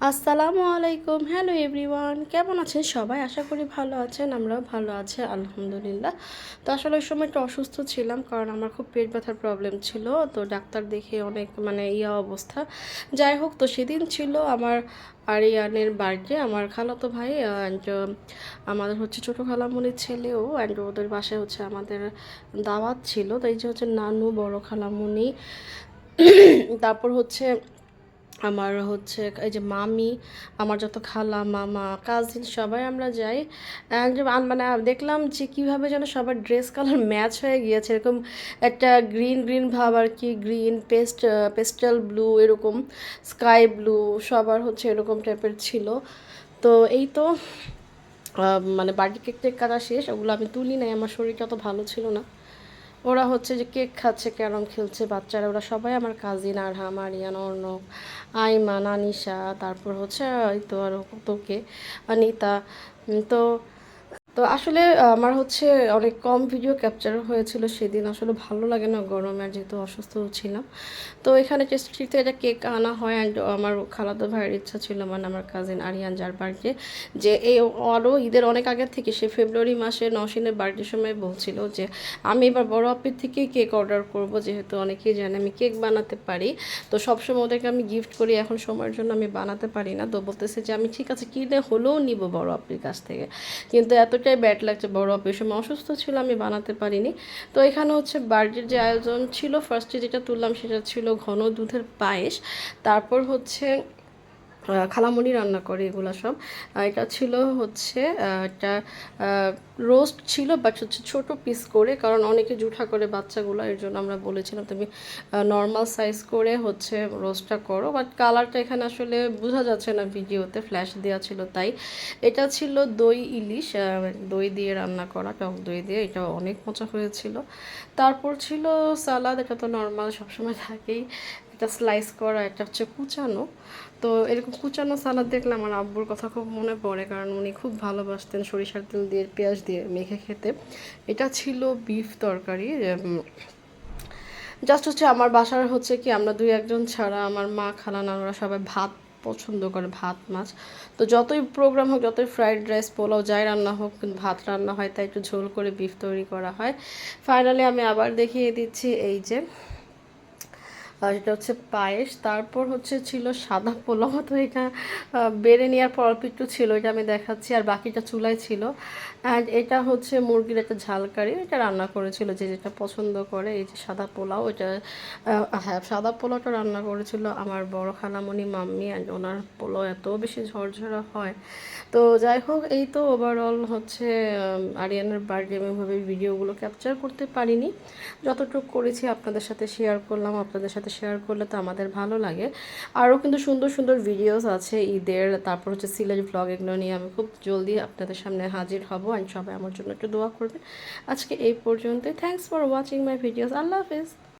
আসসালামু আলাইকুম, hello everyone, কেমন আছেন সবাই? আশা করি ভালো আছেন। আমরাও ভালো আছি আলহামদুলিল্লাহ। তো আসলে ওই সময় একটু অসুস্থ ছিলাম, কারণ আমার খুব পেট ব্যথার প্রবলেম ছিল। তো ডাক্তার দেখে অনেক অবস্থা। যাই হোক, তো সেদিন ছিল আমার আরিয়ানের বার্থডে। আমার খালাতো ভাই অ্যান্ড আমাদের হচ্ছে ছোটো খালামণির ছেলেও, অ্যান্ড ওদের বাসায় হচ্ছে আমাদের দাওয়াত ছিল। তো এই যে হচ্ছে নানু, বড় খালামণি, তারপর হচ্ছে আমার হচ্ছে এই যে মামি, আমার যত খালা, মামা, কাজিন সবাই আমরা যাই। অ্যান্ড দেখলাম যে কীভাবে যেন সবার ড্রেস কালার ম্যাচ হয়ে গিয়েছে, এরকম একটা গ্রিন গ্রিন ভাব আর কি, গ্রিন পেস্টেল ব্লু, এরকম স্কাই ব্লু, সবার হচ্ছে এরকম টাইপের ছিল। তো এই তো বার্থডে কেক টেক কাটা শেষ, ওগুলো আমি তুলি নাই, আমার শরীরটা অত ভালো ছিল না। ওরা হচ্ছে যে কেক খাচ্ছে, ক্যারম খেলছে বাচ্চারা, ওরা সবাই আমার কাজিন, আরহাম, আরিয়ান, অর্ণব, আইমান, আনিশা, তারপর হচ্ছে এই তো আরও তোকে, অনিতা। তো তো আসলে আমার হচ্ছে অনেক কম ভিডিও ক্যাপচার হয়েছিল সেদিন। আসলে ভালো লাগে না গরমে, আর যেহেতু অসুস্থ ছিলাম। তো এখানে টেস্টিতে এটা কেক আনা হয়, অ্যান্ড আমার খালাতো ভাইয়ের ইচ্ছা ছিল, আমার কাজিন আরিয়ান যার বার্থডে, যে এই আরও ঈদের অনেক আগে থেকে, সে ফেব্রুয়ারি মাসে নওশিনের বার্থডে সময় বলছিল যে আমি এবার বড় আপির থেকেই কেক অর্ডার করব, যেহেতু অনেকেই জানে আমি কেক বানাতে পারি। তো সবসময় ওদেরকে আমি গিফট করি, এখন সময়ের জন্য আমি বানাতে পারি না। তো বলতেছে যে আমি ঠিক আছে কিনে হলেও নিব বড় আপির কাছ থেকে, কিন্তু এতটাই ব্যাড লাগছে, বড় আপির সময় অসুস্থ ছিল, আমি বানাতে পারিনি। তো এখানে হচ্ছে বার্থডের যে আয়োজন ছিল, ফার্স্টে যেটা তুললাম সেটা ছিল ঘন দুধের পায়েস। তারপর হচ্ছে খালামণি রান্না করে এগুলো সব। এটা ছিল হচ্ছে একটা রোস্ট ছিল, বাট হচ্ছে ছোটো পিস করে, কারণ অনেকে জুঠা করে বাচ্চাগুলো, এর জন্য আমরা বলেছিলাম তুমি নর্মাল সাইজ করে হচ্ছে রোস্টটা করো। বাট কালারটা এখানে আসলে বোঝা যাচ্ছে না ভিডিওতে, ফ্ল্যাশ দেওয়া ছিল তাই। এটা ছিল দই ইলিশ, দই দিয়ে রান্না করা, টক দই দিয়ে, এটা অনেক মজা হয়েছিল। তারপর ছিল সালাদ, এটা তো নর্মাল সবসময় থাকেই, একটা স্লাইস করা, একটা হচ্ছে কুচানো। তো এরকম কুচানো সালাদ দেখলে আমার আব্বুর কথা খুব মনে পড়ে, কারণ উনি খুব ভালোবাসতেন সরিষার তেল দিয়ে পেঁয়াজ দিয়ে মেখে খেতে। এটা ছিল বিফ তরকারি। জাস্ট হচ্ছে আমার বাসার হচ্ছে কি, আমরা দুই একজন ছাড়া আমার মা, খালা, নানুরা সবাই ভাত পছন্দ করে, ভাত মাছ। তো যতই প্রোগ্রাম হোক, যতই ফ্রাইড রাইস, পোলাও যাই রান্না হোক, কিন্তু ভাত রান্না হয়, তাই একটু ঝোল করে বিফ তৈরি করা হয়। ফাইনালি আমি আবার দেখিয়ে দিচ্ছি, এই যে আর এটা হচ্ছে পায়েস। তারপর হচ্ছে ছিল সাদা পোলাও। তো এটা বেড়ে নেওয়ার পর অল্প একটু ছিল, এটা আমি দেখাচ্ছি, আর বাকিটা চুলায় ছিল। অ্যান্ড এটা হচ্ছে মুরগির একটা ঝালকারি, এটা রান্না করেছিল যে যেটা পছন্দ করে। এই যে সাদা পোলাও, এটা হ্যাঁ, সাদা পোলাওটা রান্না করেছিল আমার বড় খালামণি মাম্মি, অ্যান্ড ওনার পোলাও এত বেশি ঝরঝরা হয়। তো যাই হোক, এই তো ওভারঅল হচ্ছে আরিয়ানের বার্থডে আমি ওইভাবে ভিডিওগুলো ক্যাপচার করতে পারিনি, যতটুকু করেছি আপনাদের সাথে শেয়ার করলাম। আপনাদের সাথে শেয়ার করলে তো আমাদের ভালো লাগে। আরও কিন্তু সুন্দর সুন্দর ভিডিওস আছে ঈদের, তারপর হচ্ছে সিলেট ভ্লগ, এগুলো নিয়ে আমি খুব জলদি আপনাদের সামনে হাজির হব, অ্যান্ড সবাই আমার জন্য একটু দোয়া করবেন। আজকে এই পর্যন্তই। Thanks for watching my videos. Allah Hafiz.